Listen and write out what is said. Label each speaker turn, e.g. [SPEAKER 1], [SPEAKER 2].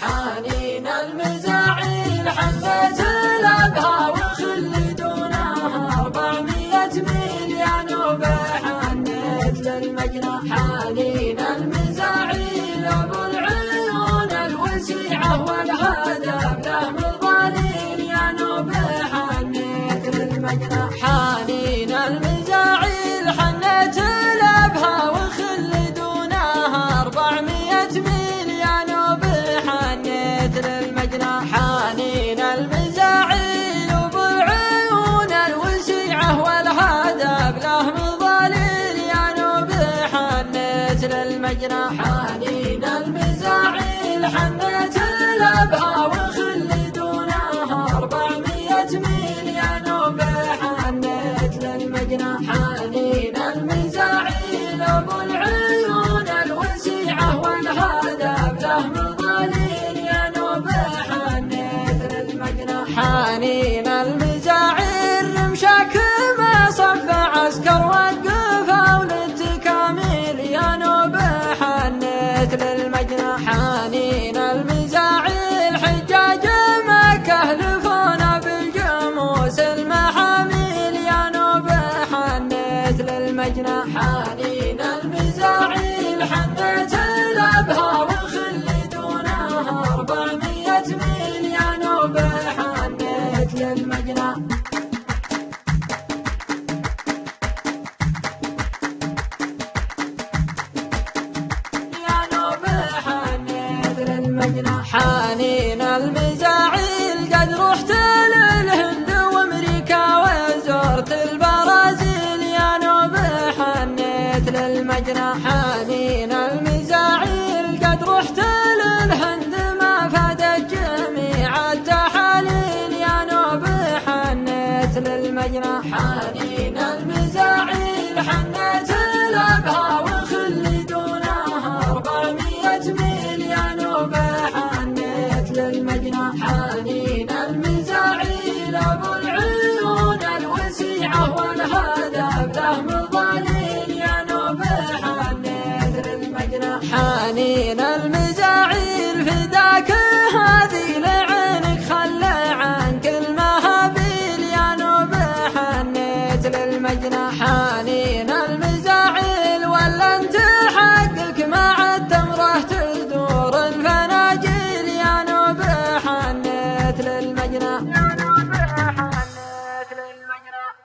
[SPEAKER 1] حنين المزاعيل حنيت الأبها وخلدونها 400 مليون وبحنيت للمجنى. حنين المزاعيل أبو العيون الوسيعة والهدف له مظاليل يا نوب حنيت للمجنى. حنين المزاعيل حنيت الأبها وخلدونها 400 مليون وبحنيت للمجنى. حنين المزاعيل أبو العيون الوسيعة والهدف له مظاليل يا نوب حنيت للمجنى. حنين المزاعيل حنيت الأبها وخلدونها 400 مليون وبحنيت للمجنى. حنين المزاعيل أبو العيون الوسيعة والهدف له مظاليل يا نوب حنيت للمجنى. حنين المزاعيل رمشك ما صف عسكر وقفوا للتكاميل يا نوب حنيت للمجنى. حنين المزاعيل حجاج مكة لفونا بالجاموس المحاميل يا نوب حنيت للمجنى. حنين المزاعيل حنيت الأبها وخلدونها 400 مليون وبحنيت للمجنى. يا نوب حنيت للمجنى. حنين المزاعيل قد رحت للهند وامريكا وزرت البرازيل يا نوب حنيت للمجنى. حنين المزاعيل قد رحت للهند ما فادت جميع التحاليل يا نوب حنيت للمجنى. حنين المزاعيل حنيت الأبها وخلدونها 400 مليون وبحنيت للمجنى. حنين المزاعيل أبو العيون الوسيعة والهدف له مظاليل يا نوب حنيت للمجنى. حنين المزاعيل فداك هذه لعينك خلى عنك المهابيل يا نوب حنيت للمجنى. حنين